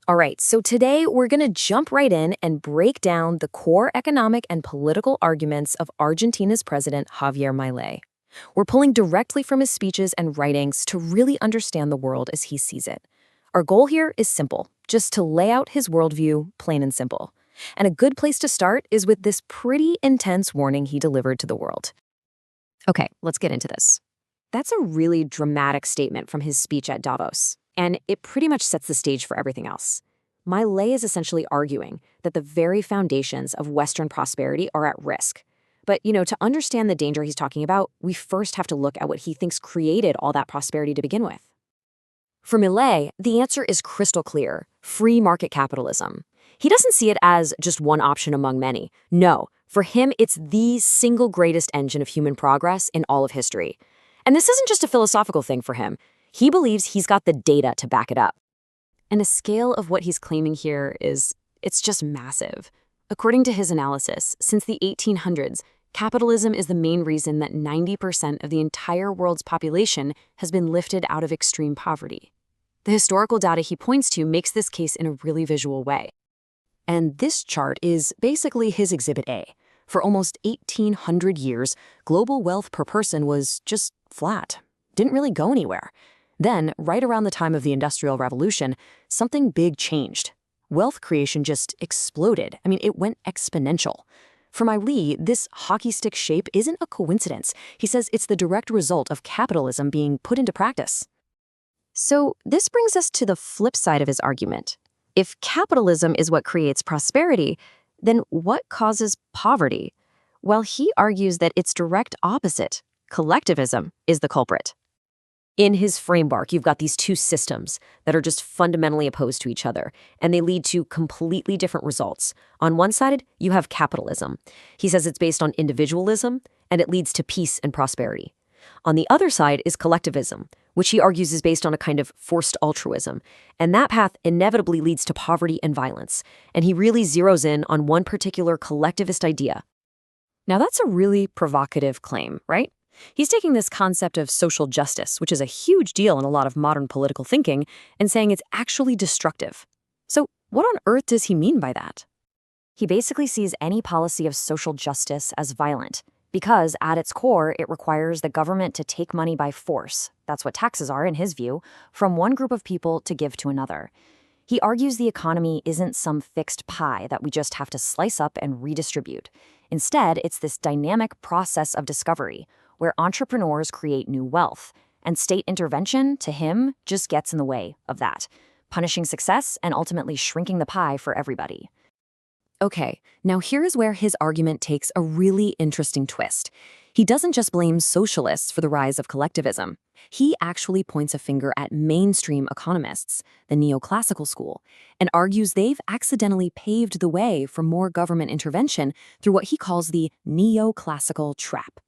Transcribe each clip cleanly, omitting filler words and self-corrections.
All right, so today we're going to jump right in and break down the core economic and political arguments of Argentina's president, Javier Milei. We're pulling directly from his speeches and writings to really understand the world as he sees it. Our goal here is simple, just to lay out his worldview, plain and simple. And a good place to start is with this pretty intense warning he delivered to the world. Okay, let's get into this. That's a really dramatic statement from his speech at Davos, and it pretty much sets the stage for everything else. Milei is essentially arguing that the very foundations of Western prosperity are at risk. But, to understand the danger he's talking about, we first have to look at what he thinks created all that prosperity to begin with. For Milei, the answer is crystal clear: free market capitalism. He doesn't see it as just one option among many. No, for him, it's the single greatest engine of human progress in all of history. And this isn't just a philosophical thing for him. He believes he's got the data to back it up. And the scale of what he's claiming here it's just massive. According to his analysis, since the 1800s, capitalism is the main reason that 90% of the entire world's population has been lifted out of extreme poverty. The historical data he points to makes this case in a really visual way. And this chart is basically his Exhibit A. For almost 1,800 years, global wealth per person was just flat. Didn't really go anywhere. Then, right around the time of the Industrial Revolution, something big changed. Wealth creation just exploded. It went exponential. For Milei, this hockey stick shape isn't a coincidence. He says it's the direct result of capitalism being put into practice. So this brings us to the flip side of his argument. If capitalism is what creates prosperity, then what causes poverty? Well, he argues that it's direct opposite. Collectivism is the culprit. In his framework, you've got these two systems that are just fundamentally opposed to each other, and they lead to completely different results. On one side, you have capitalism. He says it's based on individualism, and it leads to peace and prosperity. On the other side is collectivism, which he argues is based on a kind of forced altruism, and that path inevitably leads to poverty and violence, and he really zeroes in on one particular collectivist idea. Now, that's a really provocative claim, right? He's taking this concept of social justice, which is a huge deal in a lot of modern political thinking, and saying it's actually destructive. So what on earth does he mean by that? He basically sees any policy of social justice as violent, because at its core, it requires the government to take money by force, that's what taxes are in his view, from one group of people to give to another. He argues the economy isn't some fixed pie that we just have to slice up and redistribute. Instead, it's this dynamic process of discovery, where entrepreneurs create new wealth, and state intervention, to him, just gets in the way of that, punishing success and ultimately shrinking the pie for everybody. Okay, now here is where his argument takes a really interesting twist. He doesn't just blame socialists for the rise of collectivism. He actually points a finger at mainstream economists, the neoclassical school, and argues they've accidentally paved the way for more government intervention through what he calls the neoclassical trap.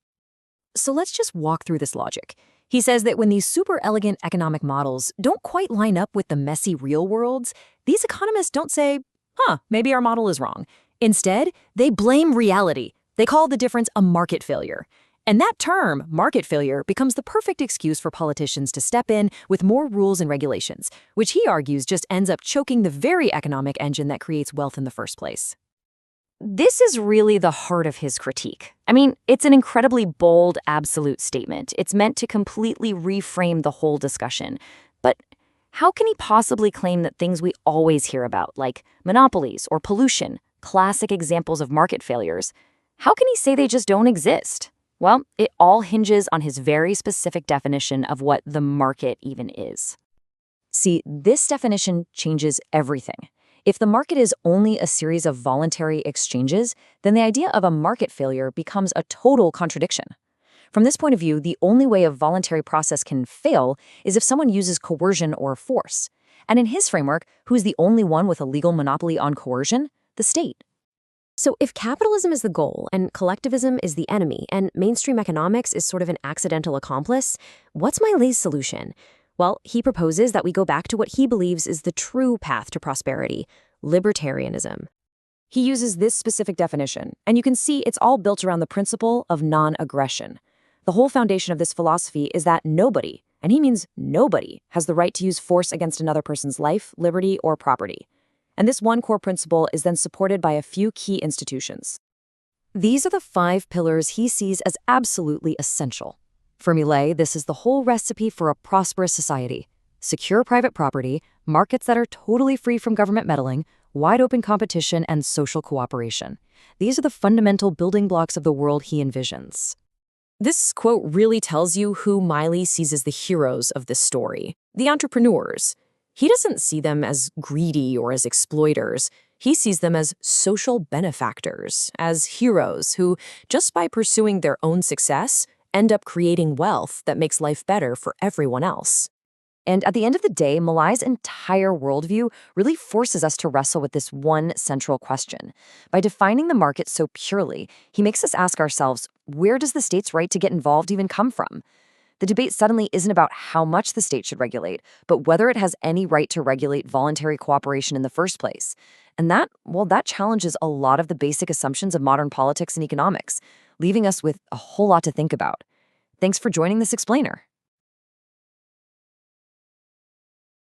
So let's just walk through this logic. He says that when these super elegant economic models don't quite line up with the messy real worlds, these economists don't say, maybe our model is wrong. Instead, they blame reality. They call the difference a market failure. And that term, market failure, becomes the perfect excuse for politicians to step in with more rules and regulations, which he argues just ends up choking the very economic engine that creates wealth in the first place. This is really the heart of his critique. It's an incredibly bold, absolute statement. It's meant to completely reframe the whole discussion. But how can he possibly claim that things we always hear about, like monopolies or pollution, classic examples of market failures, how can he say they just don't exist? Well, it all hinges on his very specific definition of what the market even is. See, this definition changes everything. If the market is only a series of voluntary exchanges, then the idea of a market failure becomes a total contradiction. From this point of view, the only way a voluntary process can fail is if someone uses coercion or force. And in his framework, who's the only one with a legal monopoly on coercion? The state. So if capitalism is the goal and collectivism is the enemy and mainstream economics is sort of an accidental accomplice, what's Milei's solution? Well, he proposes that we go back to what he believes is the true path to prosperity: libertarianism. He uses this specific definition, and you can see it's all built around the principle of non-aggression. The whole foundation of this philosophy is that nobody, and he means nobody has the right to use force against another person's life, liberty, or property. And this one core principle is then supported by a few key institutions. These are the 5 pillars he sees as absolutely essential. For Milei, this is the whole recipe for a prosperous society: secure private property, markets that are totally free from government meddling, wide open competition, and social cooperation. These are the fundamental building blocks of the world he envisions. This quote really tells you who Milei sees as the heroes of this story: the entrepreneurs. He doesn't see them as greedy or as exploiters. He sees them as social benefactors, as heroes who, just by pursuing their own success, end up creating wealth that makes life better for everyone else. And at the end of the day, Milei's entire worldview really forces us to wrestle with this one central question. By defining the market so purely, he makes us ask ourselves, where does the state's right to get involved even come from? The debate suddenly isn't about how much the state should regulate, but whether it has any right to regulate voluntary cooperation in the first place. And that challenges a lot of the basic assumptions of modern politics and economics, leaving us with a whole lot to think about. Thanks for joining this explainer.